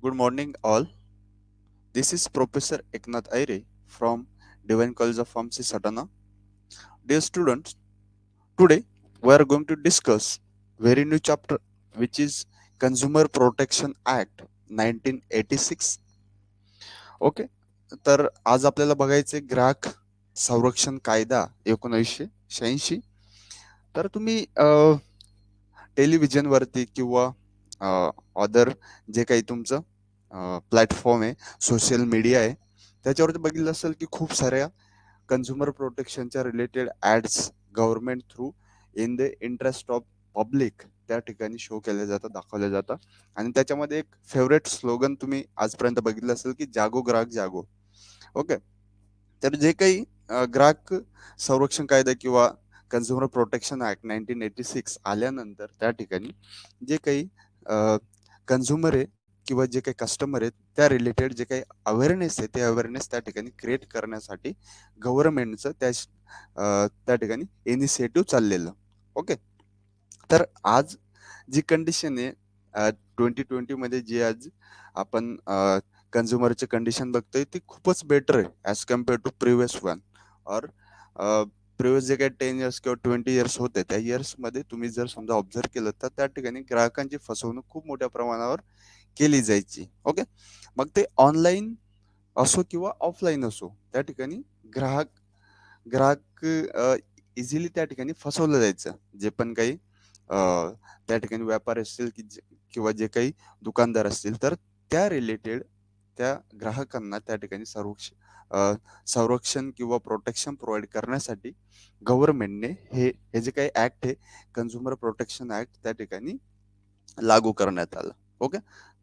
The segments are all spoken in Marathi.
Good morning, all. This is Professor Eknath Aire from Divine College of Pharmacy, Satana. Dear students, today we are going to discuss very new chapter, which is Consumer Protection Act 1986. Okay, तर आज आपल्याला बघायचे ग्राहक संरक्षण कायदा 1986. तर तुम्ही टेलिव्हिजनवरती किंवा अदर जे काही तुमचं प्लॅटफॉर्म आहे, सोशल मीडिया आहे, त्याच्यावरती बघितलं असेल की खूप साऱ्या कन्झ्युमर प्रोटेक्शनच्या related ads government through in the interest of public त्या ठिकाणी शो केल्या जातात, दाखवल्या जातात. आणि त्याच्यामध्ये एक फेवरेट स्लोगन तुम्ही आजपर्यंत बघितलं असेल की जागो ग्राहक जागो. ओके, तर जे काही ग्राहक संरक्षण कायदा किंवा कन्झ्युमर प्रोटेक्शन ऍक्ट 1986 आल्यानंतर त्या ठिकाणी जे काही कन्झ्युमर आहे किंवा जे काही कस्टमर आहेत त्या रिलेटेड जे काही अवेअरनेस आहे ते अवेअरनेस त्या ठिकाणी क्रिएट करण्यासाठी गव्हर्नमेंटचं त्या ठिकाणी इनिशिएटिव्ह चाललेलं. ओके, तर आज जी कंडिशन आहे 2020 मध्ये जी आज आपण कन्झ्युमरची कंडिशन बघतोय ती खूपच बेटर आहे as compared to previous one. और प्रिव्हियस जे काही 10 इयर्स किंवा 20 इयर्स होते त्या इयर्समध्ये तुम्ही जर समजा ऑब्झर्व केलं तर त्या ठिकाणी ग्राहकांची फसवणूक खूप मोठ्या प्रमाणावर केली जायची. ओके, मग ते ऑनलाईन असो किंवा ऑफलाईन असो त्या ठिकाणी ग्राहक ग्राहक इझिली त्या ठिकाणी फसवलं जायचं. जे पण काही त्या ठिकाणी व्यापारी असतील किंवा जे काही दुकानदार असतील तर त्या रिलेटेड त्या ग्राहकांना त्या ठिकाणी संरक्षण किंवा प्रोटेक्शन प्रोव्हाइड करण्यासाठी गव्हर्नमेंटने हे जे काही ऍक्ट आहे कन्झ्युमर प्रोटेक्शन ऍक्ट त्या ठिकाणी लागू करण्यात आलं. ओके,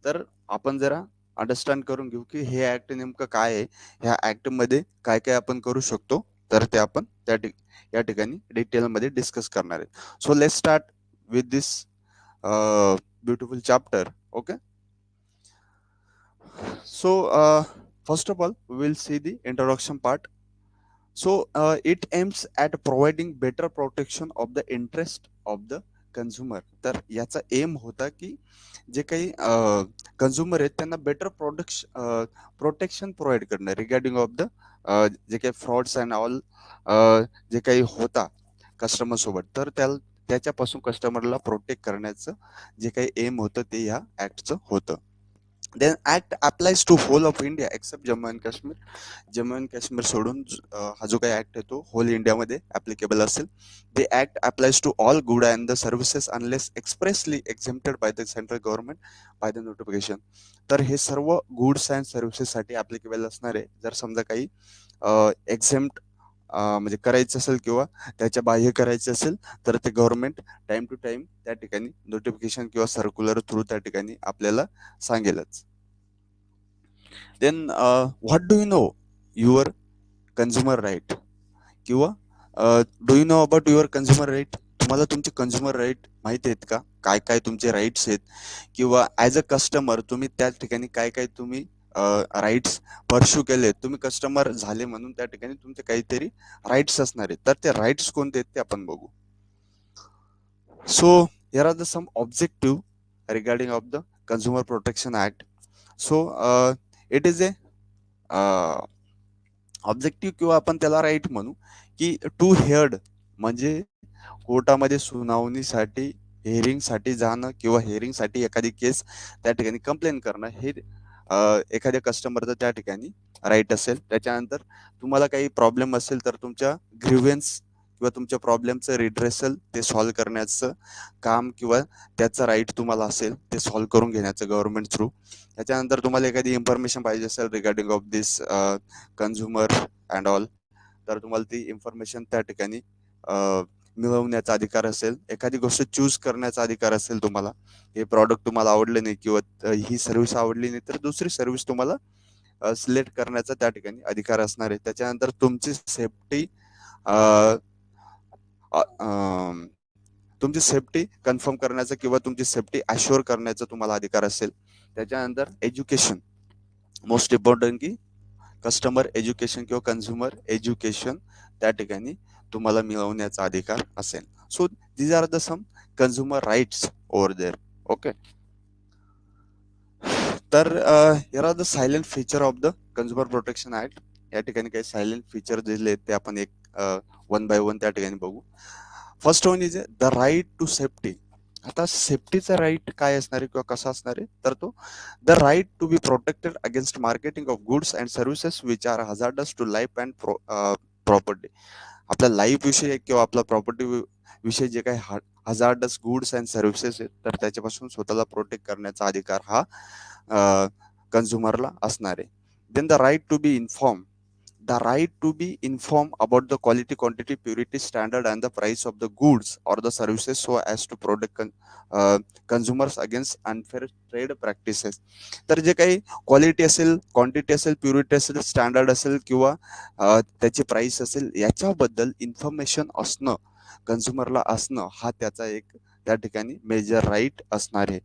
तर आपण जरा अंडरस्टँड करून घेऊ की हे ऍक्ट नेमकं काय आहे, ह्या ऍक्ट मध्ये काय काय आपण करू शकतो. तर ते आपण या ठिकाणी डिटेलमध्ये डिस्कस करणार आहे. So let's start with this beautiful chapter. Okay, so first of all we will see the introduction part. So it aims at providing better protection of the interest of the consumer. तर याचा एम होता की जे काही कन्झ्युमर आहेत त्यांना बेटर प्रोटेक्शन प्रोव्हाइड करणं रिगार्डिंग ऑफ द जे काही फ्रॉड्स अँड ऑल जे काही होता कस्टमर सोबत, तर त्याच्यापासून कस्टमरला प्रोटेक्ट करण्याचं जे काही एम होतं ते ह्या ऍक्टचं होतं. Then act applies to whole of India except Jammu and Kashmir. Jammu and Kashmir सोडून हा जो काही ऍक्ट आहे तो होल इंडियामध्ये ऍप्लिकेबल असेल. The act applies to all good and the services unless expressly exempted by the central government by the notification. तर हे सर्व गुड्स अँड सर्व्हिसेससाठी ऍप्लिकेबल असणार आहे. जर समजा काही एक्झेम्प्ट म्हणजे करायचं असेल किंवा त्याच्या बाह्य करायचं असेल तर ते गव्हर्नमेंट टाइम टू टाइम त्या ठिकाणी नोटिफिकेशन किंवा सर्क्युलर थ्रू त्या ठिकाणी आपल्याला सांगेलच. Then what do you know your consumer right किंवा do you know about your consumer right. तुम्हाला तुमचे कन्झ्युमर राईट माहिती आहेत का, काय काय तुमचे राईट्स आहेत, किंवा ॲज अ कस्टमर तुम्ही त्या ठिकाणी काय काय तुम्ही राईट्स परस्यू केले. तुम्ही कस्टमर झाले म्हणून त्या ठिकाणी तुमचे काहीतरी राईट्स असणार आहेत. तर ते राईट्स कोणते आहेत ते आपण बघू. So here are the some objective regarding of the consumer protection act. So it is a objective किंवा आपण त्याला राईट म्हणू की टू हेअर्ड म्हणजे कोर्टामध्ये सुनावणीसाठी हिअरिंगसाठी जाणं किंवा हिअरिंगसाठी एखादी केस त्या ठिकाणी कंप्लेन करणं हे एखाद्या कस्टमरचं त्या ठिकाणी राईट असेल. त्याच्यानंतर तुम्हाला काही प्रॉब्लेम असेल तर तुमच्या ग्रीव्हन्स किंवा तुमच्या प्रॉब्लेमचं रिड्रेसल ते सॉल्व्ह करण्याचं काम किंवा त्याचं राईट तुम्हाला असेल ते सॉल्व्ह करून घेण्याचं गव्हर्नमेंट थ्रू. त्याच्यानंतर तुम्हाला एखादी इन्फॉर्मेशन पाहिजे असेल regarding of this consumer and all तर तुम्हाला ती इन्फॉर्मेशन त्या ठिकाणी मिळवण्याचा अधिकार असेल. एखादी गोष्ट चूज करण्याचा अधिकार असेल तुम्हाला. हे प्रॉडक्ट तुम्हाला आवडले नाही किंवा ही सर्व्हिस आवडली नाही तर दुसरी सर्व्हिस तुम्हाला सिलेक्ट करण्याचा त्या ठिकाणी अधिकार असणार आहे. त्याच्यानंतर तुमची सेफ्टी कन्फर्म करण्याचा किंवा तुमची सेफ्टी अश्युअर करण्याचा तुम्हाला अधिकार असेल. त्याच्यानंतर एज्युकेशन मोस्ट इम्पॉर्टंट की कस्टमर एज्युकेशन किंवा कन्झ्युमर एज्युकेशन त्या ठिकाणी तुम्हाला मिळवण्याचा अधिकार असेल. So these are the some consumer rights over there. Okay, तर here are the silent feature of the Consumer Protection Act. या ठिकाणी काही सायलेंट फीचर दिले ते आपण एक वन बाय वन त्या ठिकाणी बघू. First one is the right to safety. आता सेफ्टीचा राईट काय असणार आहे किंवा कसा असणार आहे, तर तो the right to be protected against marketing of goods and services which are hazardous to life and property. आपल्या लाईफ विषयी किंवा आपल्या प्रॉपर्टी विषयी जे काही हजार्डस गुड्स अँड सर्व्हिसेस आहेत, तर त्याच्यापासून स्वतःला प्रोटेक्ट करण्याचा अधिकार हा कन्झ्युमरला असणार आहे. Then the right to be inform. The right to be informed about the quality, quantity, purity standard and the price of the goods or the services so as to protect consumers against unfair trade practices. तर जे काही क्वालिटी असेल, क्वांटिटी असेल, प्युरिटी असेल, स्टँडर्ड असेल किंवा त्याची प्राइस असेल, याच्याबद्दल इन्फॉर्मेशन असणं, कन्झ्युमरला असणं, हा त्याचा एक त्या ठिकाणी मेजर राईट असणार आहे.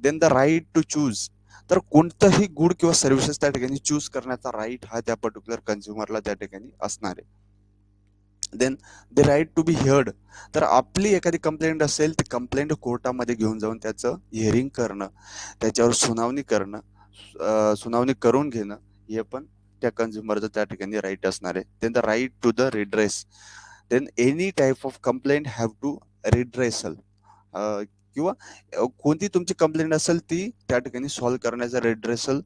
Then the right to choose. तर कोणतंही गुड किंवा सर्व्हिसेस त्या ठिकाणी चूज करण्याचा राईट हा त्या पर्टिक्युलर कन्झ्युमरला त्या ठिकाणी असणार आहे. देन द राईट टू बी हिअर्ड. तर आपली एखादी कंप्लेंट असेल, ती कंप्लेंट कोर्टामध्ये घेऊन जाऊन त्याचं हिअरिंग करणं, त्याच्यावर सुनावणी करून घेणं, हे पण त्या कन्झ्युमरचं त्या ठिकाणी राईट असणार आहे. Then the right to the redress. Then any type of complaint have to redressal. किंवा कोणती तुमची कंप्लेंट असेल ती त्या ठिकाणी सॉल्व्ह करण्याचा, रिड्रेसल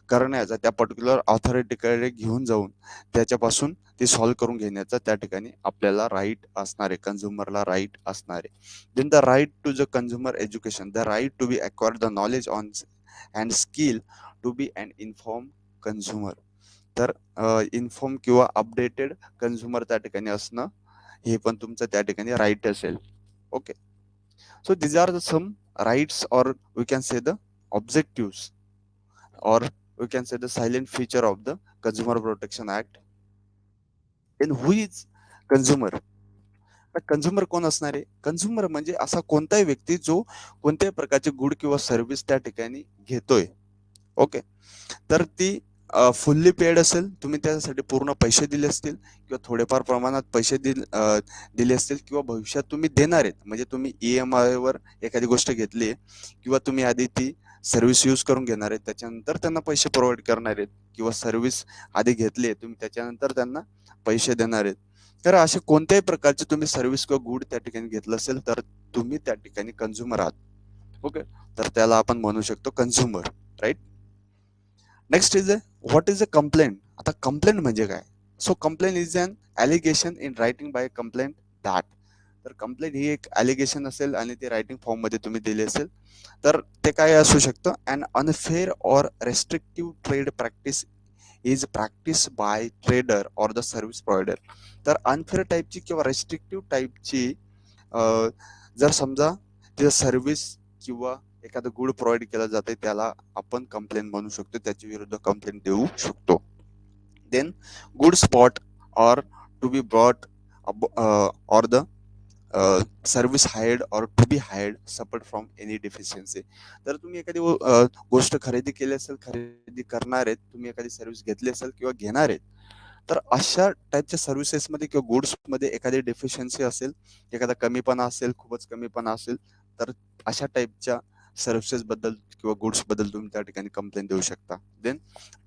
करण्याचा, त्या पर्टिक्युलर ऑथॉरिटीकडे घेऊन जाऊन त्याच्यापासून ती सॉल्व्ह करून घेण्याचा त्या ठिकाणी आपल्याला राईट असणार आहे, कन्झ्युमरला राईट असणार आहे. Then the right to the consumer education. The right to be acquire the knowledge on and skill to be and inform consumer. तर इन्फॉर्म किंवा अपडेटेड कन्झ्युमर त्या ठिकाणी असणं, हे पण तुमचं त्या ठिकाणी राईट असेल. Okay. So these are the some rights, or we can say the objectives, or we can say the silent feature of the Consumer Protection Act. And who is consumer? Consumer कोण असणार आहे? कंझ्युमर म्हणजे असा कोणताही व्यक्ती जो कोणत्याही प्रकारचे गुड किंवा सर्व्हिस त्या ठिकाणी घेतोय. ओके. तर ती फुल्ली पेड असेल, तुम्ही त्यासाठी पूर्ण पैसे दिले असतील किंवा थोडेफार प्रमाणात पैसे दिले असतील किंवा भविष्यात तुम्ही देणार आहेत, म्हणजे तुम्ही EMI वर एखादी गोष्ट घेतली आहे किंवा तुम्ही आधी ती सर्व्हिस यूज करून घेणार आहेत, त्याच्यानंतर त्यांना पैसे प्रोव्हाइड करणार आहेत, किंवा सर्व्हिस आधी घेतली आहे तुम्ही, त्याच्यानंतर त्यांना पैसे देणार आहेत. तर असे कोणत्याही प्रकारचे तुम्ही सर्व्हिस किंवा गुड त्या ठिकाणी घेतलं असेल, तर तुम्ही त्या ठिकाणी कंझ्युमर आहात. ओके. तर त्याला आपण म्हणू शकतो consumer, right. Next is what is a complaint. आता कंप्लेंट म्हणजे काय? So complaint is an allegation in writing by complaint that. तर कंप्लेंट ही एक ॲलिगेशन असेल आणि ते रायटिंग फॉर्म मध्ये तुम्ही दिले असेल, तर ते काय असू शकतं? Un unfair or restrictive trade practice is practice by trader or the service provider. तर अनफेअर टाईपची किंवा रेस्ट्रिक्टिव्ह टाईपची जर समजा ते सर्व्हिस किंवा एखादं गुड प्रोव्हाइड केलं जाते, त्याला आपण कंप्लेंट म्हणू शकतो, त्याच्या विरुद्ध कंप्लेंट देऊ शकतो. Then good spot or to be brought or the service hired or to be hired support from any deficiency. तर तुम्ही एखादी गोष्ट खरेदी केली असेल, खरेदी करणार आहेत, तुम्ही एखादी सर्व्हिस घेतली असेल किंवा घेणार आहेत, तर अशा टाईपच्या सर्व्हिसेसमध्ये किंवा गुड्समध्ये एखादी डेफिशियन्सी असेल, एखादा कमीपणा असेल, खूपच कमीपणा असेल, तर अशा टाईपच्या सर्व्हिसेस बद्दल किंवा गुड्स बद्दल तुम्ही त्या ठिकाणी कंप्लेंट देऊ शकता. Then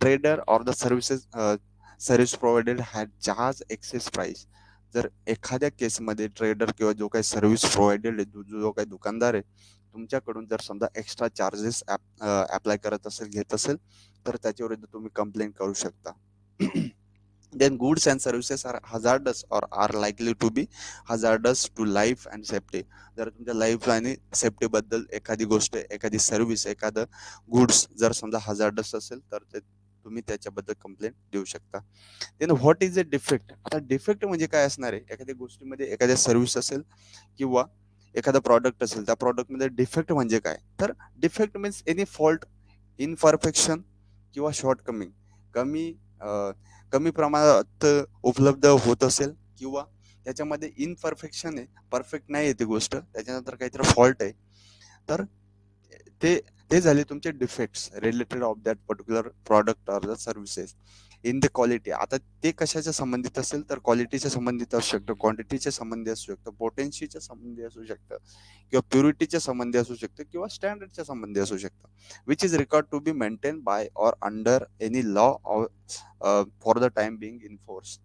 trader or the service provided had charge excess price. जर एखाद्या केसमध्ये ट्रेडर किंवा जो काही सर्व्हिस प्रोव्हायडेड आहे, जो काही दुकानदार आहे, तुमच्याकडून जर समजा एक्स्ट्रा चार्जेस अप्लाय करत असेल, घेत असेल, तर त्याच्या विरुद्ध तुम्ही कंप्लेंट करू शकता. Then goods and services are hazardous or are likely to be hazardous to life and safety. जर तुमच्या लाईफ आणि सेफ्टी बद्दल एखादी गोष्ट, एखादी सर्व्हिस, एखादं गुड्स जर समजा हजार्डस असेल, तर ते तुम्ही त्याच्याबद्दल कंप्लेंट देऊ शकता. Then what is a defect. आता डिफेक्ट म्हणजे काय असणार आहे? एखाद्या गोष्टीमध्ये एखाद्या सर्व्हिस असेल किंवा एखादा प्रॉडक्ट असेल, त्या प्रॉडक्टमध्ये डिफेक्ट म्हणजे काय? तर defect means any fault, imperfection किंवा शॉर्ट कमिंग, कमी कमी प्रमाणात उपलब्ध होत असेल, किंवा त्याच्यामध्ये इनपरफेक्शन आहे, परफेक्ट नाही आहे ती गोष्ट, त्याच्यानंतर काहीतरी फॉल्ट आहे, तर ते ते झाले तुमचे defects related of that particular product or the services. In the quality. आता ते कशाच्या संबंधित असेल तर क्वालिटीच्या संबंधित असू शकतं, क्वांटिटीच्या संबंधी असू शकतं, पोटेन्सीच्या संबंधी असू शकतं, किंवा प्युरिटीच्या संबंधी असू शकतं, किंवा स्टँडर्डच्या संबंधी असू शकतं, which is record to be maintain by or under any law for the time being in force.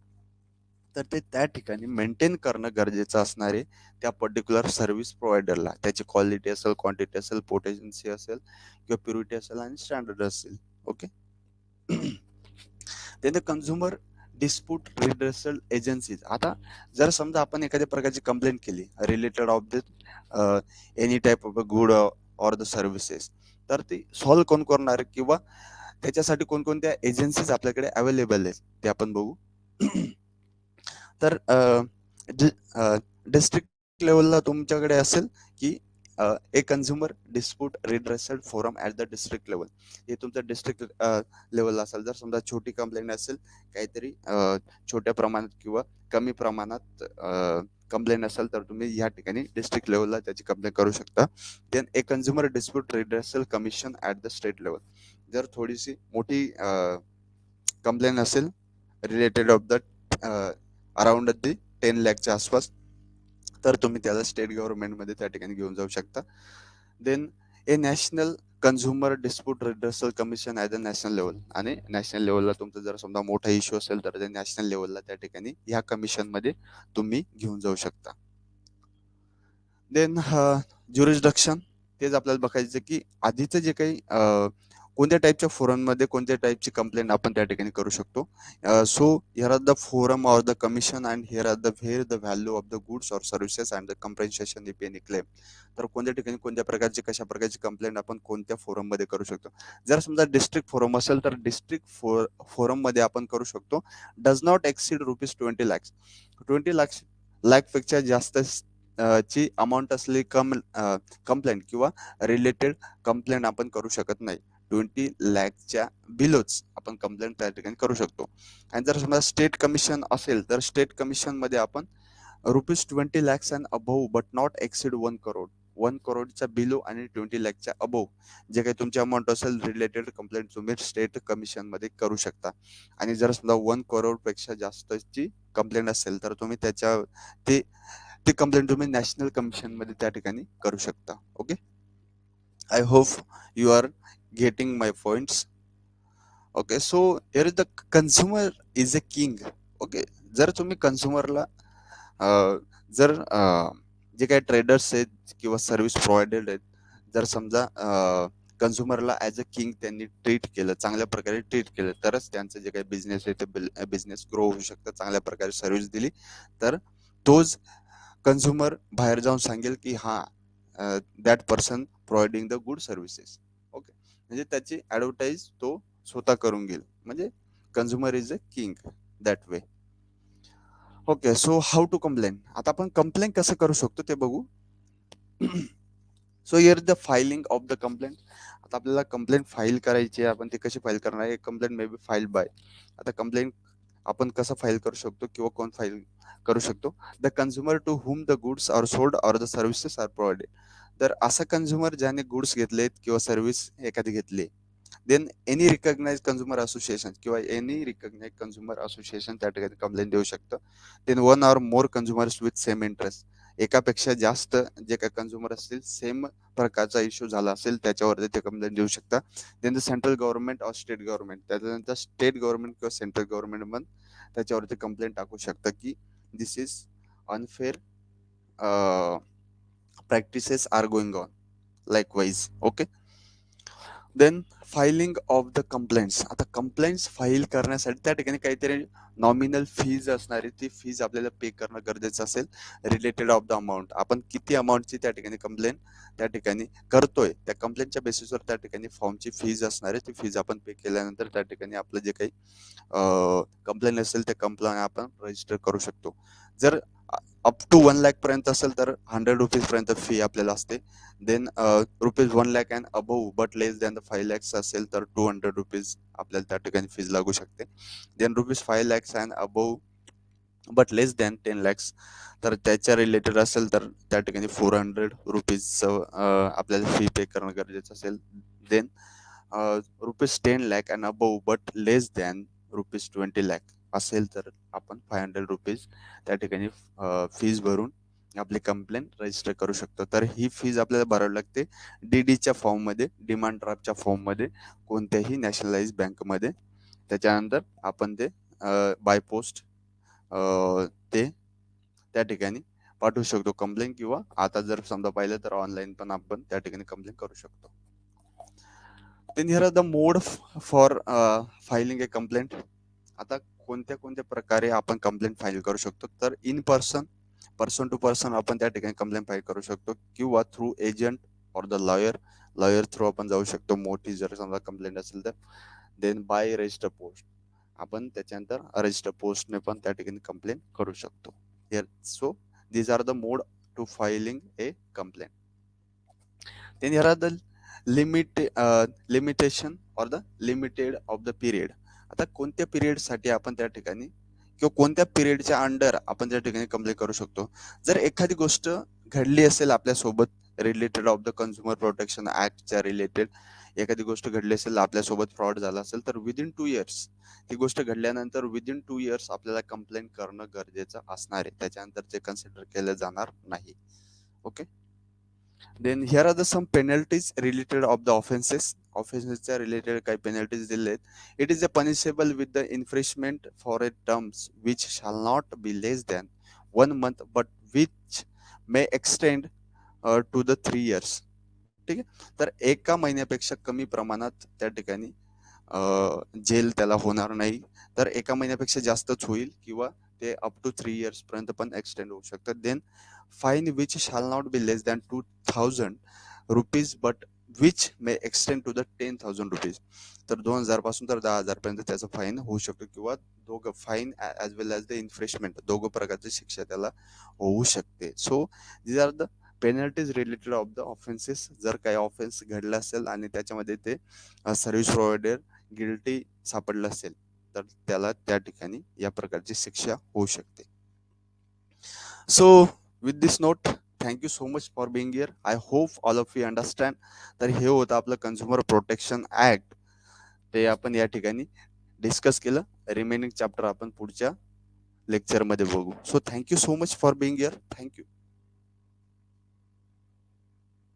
तर ते त्या ठिकाणी मेंटेन करणं गरजेचं असणार आहे त्या पर्टिक्युलर सर्व्हिस प्रोव्हायडरला. त्याची क्वालिटी असेल, क्वांटिटी असेल, पोटेन्सी असेल, किंवा प्युरिटी असेल आणि स्टँडर्ड असेल. ओके. ते कन्झ्युमर डिस्प्यूट रिड्रेसल एजन्सीज. आता जर समजा आपण एखाद्या प्रकारची कंप्लेंट केली related of the any type of a good or the services, तर ती सॉल्व्ह कोण करणार, किंवा त्याच्यासाठी कोणकोणत्या एजन्सीज आपल्याकडे अवेलेबल आहेत ते आपण बघू. तर डिस्ट्रिक्ट लेवलला तुमच्याकडे असेल की a consumer dispute redressal forum at the district level. हे तुमचं डिस्ट्रिक्ट लेवलला असेल. जर समजा छोटी कंप्लेंट असेल, काहीतरी छोट्या प्रमाणात किंवा कमी प्रमाणात कंप्लेंट असेल, तर तुम्ही ह्या ठिकाणी डिस्ट्रिक्ट लेवलला त्याची कंप्लेंट करू शकता. Then a consumer dispute redressal commission at the state level. जर थोडीशी मोठी कंप्लेंट असेल related of the around the 10 लाखच्या आसपास, तर तुम्ही त्याला स्टेट गव्हर्नमेंटमध्ये त्या ठिकाणी घेऊन जाऊ शकता. Then a national consumer dispute redressal commission at the national level. आणि नॅशनल लेवलला तुमचा जर समजा मोठा इश्यू असेल, तर ते नॅशनल लेवलला त्या ठिकाणी ह्या कमिशनमध्ये तुम्ही घेऊन जाऊ शकता. Then jurisdiction. तेच आपल्याला बघायचं की आधीचं जे काही कोणत्या टाईपच्या फोरममध्ये कोणत्या टाईपची कंप्लेंट आपण त्या ठिकाणी करू शकतो. So here are the forum or the commission and here are the where the value of the goods or services and the compensation if any claim. तर कोणत्या ठिकाणी कोणत्या प्रकारची कशा प्रकारची कंप्लेंट आपण कोणत्या फोरममध्ये करू शकतो. जर समजा डिस्ट्रिक्ट फोरम असेल, तर डिस्ट्रिक्ट फोरममध्ये आपण करू शकतो डज नॉट एक्सीड ₹20 lakhs. 20 लाखपेक्षा जास्त ची अमाऊंट असलेली कंप्लेंट किंवा रिलेटेड कंप्लेंट आपण करू शकत नाही. 20 लाखच्या बिलोच आपण कंप्लेंट त्या ठिकाणी करू शकतो. आणि जर समजा स्टेट कमिशन असेल, तर स्टेट कमिशन मध्ये आपण ₹20 lakhs and above but not exceed 1 crore. 1 crore below आणि 20 लाखच्या अबोव्ह जे काही तुमची अमाऊंट असेल रिलेटेड कंप्लेंट तुम्ही स्टेट कमिशन मध्ये करू शकता. आणि जर समजा 1 crore पेक्षा जास्तची कंप्लेंट असेल, तर तुम्ही ती कंप्लेंट तुम्ही नॅशनल कमिशन मध्ये त्या ठिकाणी करू शकता. Okay. I hope you are getting my points. Okay. So here is the consumer is a king. Okay. जर तुम्ही कन्झ्युमरला जर जे काही ट्रेडर्स आहेत किंवा सर्व्हिस प्रोव्हायडर आहेत, जर समजा कन्झ्युमरला ॲज अ किंग त्यांनी ट्रीट केलं, चांगल्या प्रकारे ट्रीट केलं, तरच त्यांचं जे काही बिझनेस आहे ते बिझनेस ग्रो होऊ शकतं. चांगल्या प्रकारे सर्व्हिस दिली तर तोच कन्झ्युमर बाहेर जाऊन सांगेल की हा that person providing the good services. Okay. म्हणजे त्याची ॲडव्हर्टाईज तो स्वतः करून घेईल. म्हणजे consumer is a king that way. Okay. So how to complain. आता आपण कंप्लेन कसं करू शकतो ते बघू. So here the filing of the complaint. आता आपल्याला कंप्लेंट फाईल करायची आहे. आपण ती कशी फाईल करणार आहे. Complaint may be filed by. आता कंप्लेंट आपण कसं फाईल करू शकतो किंवा कोण फाईल करू शकतो. The consumer to whom the goods are sold or the services are provided. तर असा कन्झ्युमर ज्याने गुड्स घेतलेत किंवा सर्व्हिस एखादी घेतली. Then any recognise consumer association किंवा एनी रिकग्नाइज कन्झ्युमर असोसिएशन त्या ठिकाणी कंप्लेंट देऊ शकतं. Then one or more consumers with same interest. एकापेक्षा जास्त जे काही कन्झ्युमर असतील, सेम प्रकारचा इश्यू झाला असेल, त्याच्यावरती ते कंप्लेंट देऊ शकता. Then the central government or state government. त्याच्यानंतर स्टेट गव्हर्नमेंट किंवा सेंट्रल गव्हर्नमेंट पण त्याच्यावरती कंप्लेंट टाकू शकतं की this is unfair practices are going on likewise. Okay. Then filing of the complaints. आता कंप्लेंट्स फाईल करण्यासाठी त्या ठिकाणी काहीतरी नॉमिनल फीज असणारी ती फीज आपल्याला पे करणं गरजेचं असेल. रिलेटेड ऑफ द अमाऊंट, आपण किती अमाऊंटची त्या ठिकाणी कंप्लेंट त्या ठिकाणी करतोय, त्या कंप्लेंटच्या बेसिसवर त्या ठिकाणी फॉर्मची फीज असणार आहे. ती फीज आपण पे केल्यानंतर त्या ठिकाणी आपलं जे काही कंप्लेंट असेल ते कंप्लेंट आपण रजिस्टर करू शकतो. जर अप टू 1 लाख पर्यंत असेल तर ₹100 पर्यंत फी आपल्याला असते. Then ₹1 lakh and above but less than the 5 lakhs असेल तर ₹200 आपल्याला त्या ठिकाणी फीज लागू शकते. Then ₹5 lakhs and above but less than 10 lakhs, तर त्याच्या रिलेटेड असेल तर त्या ठिकाणी ₹400 आपल्याला फी पे करणं गरजेचं असेल. Then ₹10 lakh and above but less than ₹20 lakh असेल तर आपण ₹500 त्या ठिकाणी फीज भरून आपली कंप्लेंट रजिस्टर करू शकतो. तर ही फीज आपल्याला भरावी लागते डीडीच्या फॉर्ममध्ये, डिमांड ड्राफ्टच्या फॉर्ममध्ये, कोणत्याही नॅशनलाइज बँकमध्ये. त्याच्यानंतर आपण ते बाय पोस्ट ते त्या ठिकाणी पाठवू शकतो कंप्लेंट, किंवा आता जर समजा पाहिलं तर ऑनलाईन पण आपण त्या ठिकाणी कंप्लेंट करू शकतो. Then here are the mode for filing a complaint. आता कोणत्या कोणत्या प्रकारे आपण कंप्लेंट फाईल करू शकतो, तर इन पर्सन टू पर्सन आपण त्या ठिकाणी कंप्लेंट फाईल करू शकतो, किंवा थ्रू एजंट और द लॉयर थ्रू आपण जाऊ शकतो, मोठी जर समजा कंप्लेंट असेल तर. देन बाय रजिस्टर पोस्ट, आपण त्याच्यानंतर रजिस्टर पोस्टने पण त्या ठिकाणी कंप्लेंट करू शकतो. So these are the mode to filing a complaint. Then here are the limitation or the limited of the period. आता कोणत्या पिरियड साठी आपण त्या ठिकाणी, किंवा कोणत्या पिरियडच्या अंडर आपण त्या ठिकाणी कंप्लेंट करू शकतो. जर एखादी गोष्ट घडली असेल आपल्यासोबत related of the consumer protection ऍक्टच्या रिलेटेड, एखादी गोष्ट घडली असेल आपल्यासोबत, फ्रॉड झाला असेल, तर विदिन 2 इयर्स, ती गोष्ट घडल्यानंतर विदिन 2 इयर्स आपल्याला कंप्लेंट करणं गरजेचं असणार आहे. त्याच्यानंतर ते कन्सिडर केलं जाणार नाही. Okay. Then here are the some penalties related of the offenses. Offenses related काही penalties दिलेत. It is a punishable with the infringement for a terms which shall not be less than 1 month, but which may extend to the 3 years. ठीक आहे. तर एका महिन्यापेक्षा कमी प्रमाणात त्या ठिकाणी जेल त्याला होणार नाही, तर एका महिन्यापेक्षा जास्तच होईल, किंवा ते अप टू 3 इयर्स पर्यंत पण एक्सटेंड होऊ शकतात. Then fine which shall not be less than ₹2,000 but which may extend to the ₹10,000. तर 2,000 पासून तर 10,000 पर्यंत त्याचं फाईन होऊ शकतो, किंवा दोघं fine as well as the infringement, दोघं प्रकारची शिक्षा त्याला होऊ शकते. So these are the penalties related of the offences. जर काही ऑफेन्स घडला असेल आणि त्याच्यामध्ये ते सर्व्हिस प्रोव्हायडर गिल्टी सापडलं असेल, तर त्याला त्या ठिकाणी या प्रकारची शिक्षा होऊ शकते. So with this note, thank you so much for being here. I hope all of you understand. तर हे होतं आपलं कन्झ्युमर प्रोटेक्शन ऍक्ट, ते आपण या ठिकाणी डिस्कस केलं. रिमेनिंग चॅप्टर आपण पुढच्या लेक्चरमध्ये बघू. So thank you so much for being here. Thank you.